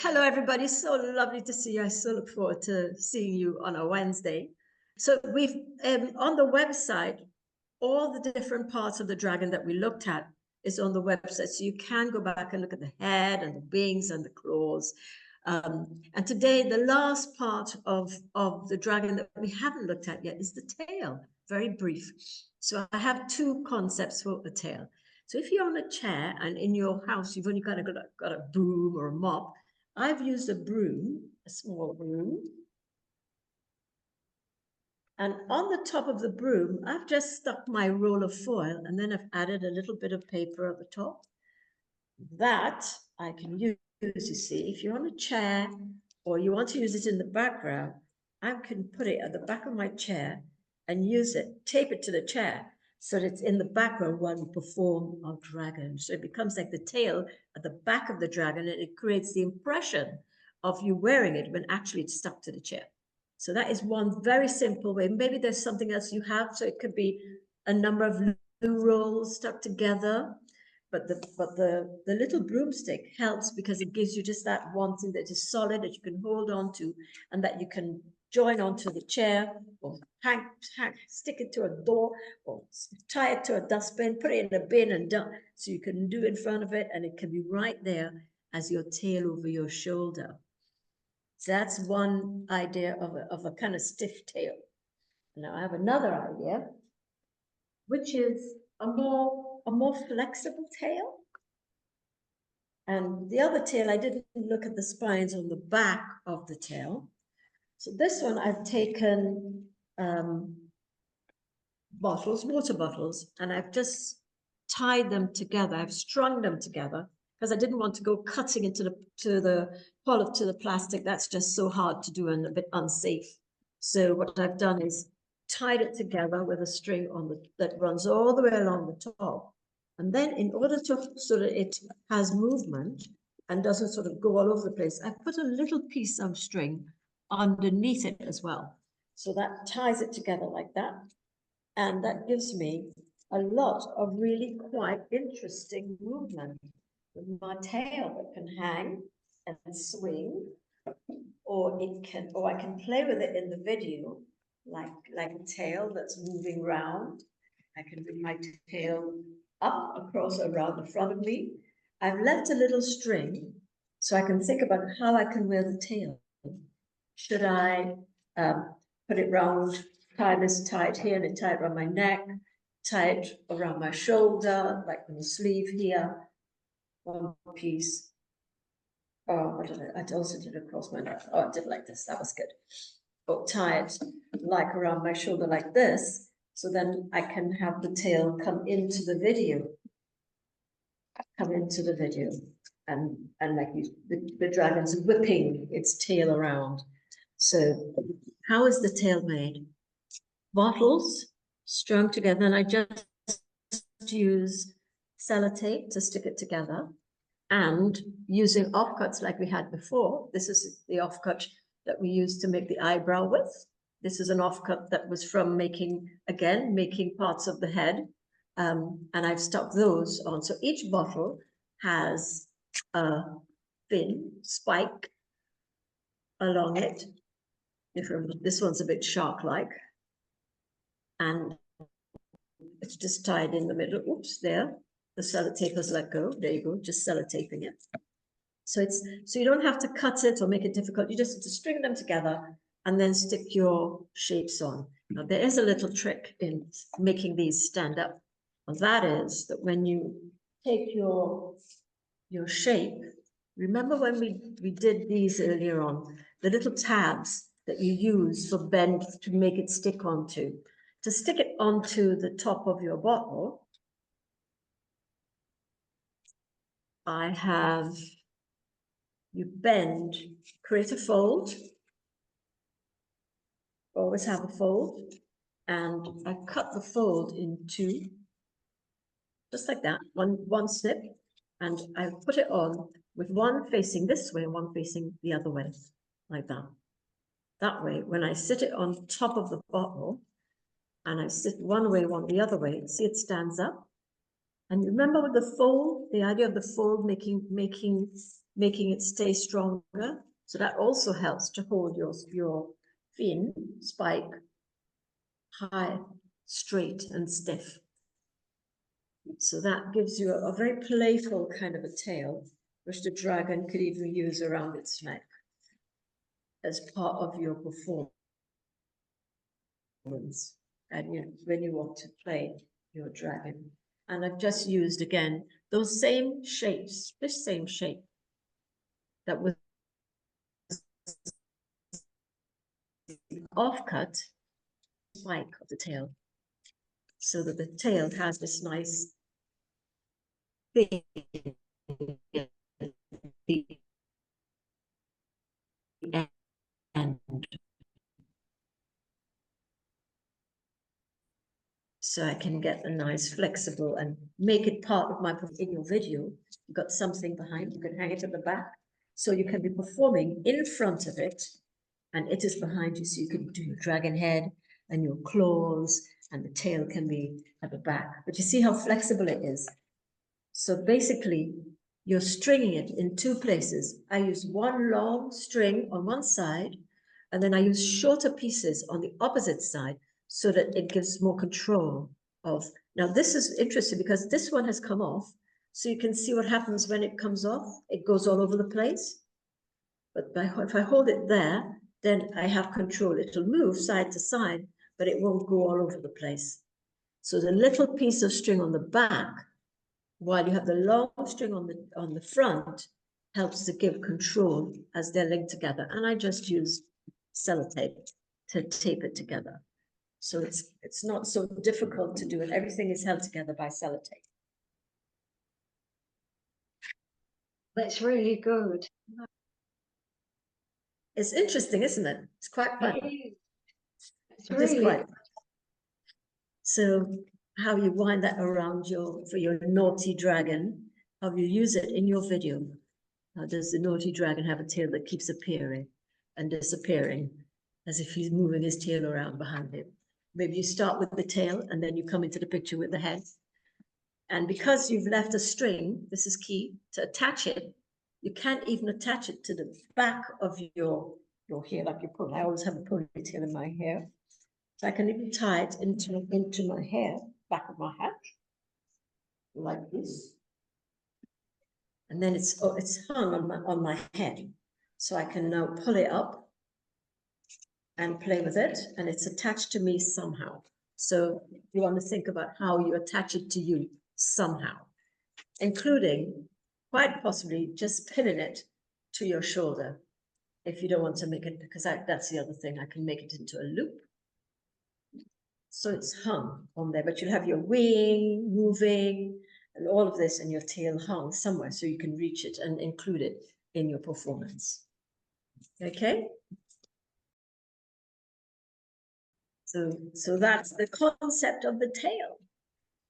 Hello, everybody. So lovely to see you. I so look forward to seeing you on a Wednesday. So we've on the website, all the different parts of the dragon that we looked at is on the website. So you can go back and look at the head and the wings and the claws. And today, the last part of the dragon that we haven't looked at yet is the tail, very brief. So I have two concepts for the tail. So if you're on a chair and in your house, you've only got a broom or a mop, I've used a broom, a small broom. And on the top of the broom, I've just stuck my roll of foil and then I've added a little bit of paper at the top. That I can use, you see, if you're on a chair or you want to use it in the background, I can put it at the back of my chair and use it, tape it to the chair so that it's in the background while we perform our dragon. So it becomes like the tail at the back of the dragon and it creates the impression of you wearing it when actually it's stuck to the chair. So that is one very simple way. Maybe there's something else you have. So it could be a number of glue rolls stuck together. But the little broomstick helps because it gives you just that one thing that is solid that you can hold on to and that you can join onto the chair or stick it to a door or tie it to a dustbin, put it in a bin and dump. So you can do it in front of it and it can be right there as your tail over your shoulder. So that's one idea of a kind of stiff tail. Now I have another idea, which is a more flexible tail. And the other tail, I didn't look at the spines on the back of the tail. So this one I've taken water bottles, and I've just tied them together. I've strung them together because I didn't want to go cutting into the plastic. That's just so hard to do and a bit unsafe. So what I've done is tied it together with a string that runs all the way along the top. And then in order so that it has movement and doesn't sort of go all over the place, I put a little piece of string underneath it as well. So that ties it together like that. And that gives me a lot of really quite interesting movement with my tail that can hang and swing, or I can play with it in the video, like a tail that's moving round. I can bring my tail up across around the front of me. I've left a little string so I can think about how I can wear the tail. Should I put it round, tie it here and tie it around my neck, tie it around my shoulder, like on the sleeve here, one piece. Oh, I also did it across my neck. Oh, I did like this, that was good. Or tie it like around my shoulder like this, so then I can have the tail come into the video. And like the dragon's whipping its tail around. So how is the tail made? Bottles strung together, and I just use sellotape to stick it together, and using offcuts like we had before. This is the offcut that we used to make the eyebrow with. This is an offcut that was from making parts of the head. And I've stuck those on. So each bottle has a fin spike along it. This one's a bit shark-like. And it's just tied in the middle. Oops, there. The sellotape has let go. There you go, just sellotaping it. So you don't have to cut it or make it difficult. You just have to string them together and then stick your shapes on. Now there is a little trick in making these stand up. And that is that when you take your shape, remember when we did these earlier on, the little tabs that you use for bend to make it stick onto. To stick it onto the top of your bottle, you bend, create a fold, always have a fold, and I cut the fold in two, just like that, one snip, and I put it on with one facing this way and one facing the other way, like that. That way, when I sit it on top of the bottle, and I sit one way, one the other way, see it stands up. And remember with the fold, the idea of the fold making making it stay stronger. So that also helps to hold your fin spike high, straight and stiff. So that gives you a very playful kind of a tail, which the dragon could even use around its neck as part of your performance. And when you want to play your dragon. And I've just used, again, those same shapes, this same shape that was offcut spike of the tail, so that the tail has this nice thing at the end. So I can get a nice flexible and make it part of my, in your video, you've got something behind, you can hang it at the back. So you can be performing in front of it and it is behind you. So you can do your dragon head and your claws and the tail can be at the back. But you see how flexible it is. So basically you're stringing it in two places. I use one long string on one side and then I use shorter pieces on the opposite side, so that it gives more control of. Now this is interesting because this one has come off, so you can see what happens when it comes off. It goes all over the place. But if I hold it there, then I have control. It'll move side to side, but it won't go all over the place. So the little piece of string on the back, while you have the long string on the front, helps to give control as they're linked together. And I just use sellotape to tape it together. So it's not so difficult to do it. Everything is held together by sellotape. That's really good. It's interesting, isn't it? It's quite fun. It's really quite. So how you wind that around for your naughty dragon, how you use it in your video. How does the naughty dragon have a tail that keeps appearing and disappearing as if he's moving his tail around behind him? Maybe you start with the tail and then you come into the picture with the head. And because you've left a string, this is key, to attach it, you can't even attach it to the back of your hair like you put. I always have a ponytail in my hair. So I can even tie it into my hair, back of my hat, like this. And then it's hung on my head. So I can now pull it up and play with it, and it's attached to me somehow. So you want to think about how you attach it to you somehow, including quite possibly just pinning it to your shoulder if you don't want to make it, because that's the other thing, I can make it into a loop. So it's hung on there, but you'll have your wing moving and all of this and your tail hung somewhere so you can reach it and include it in your performance. Okay? So that's the concept of the tail.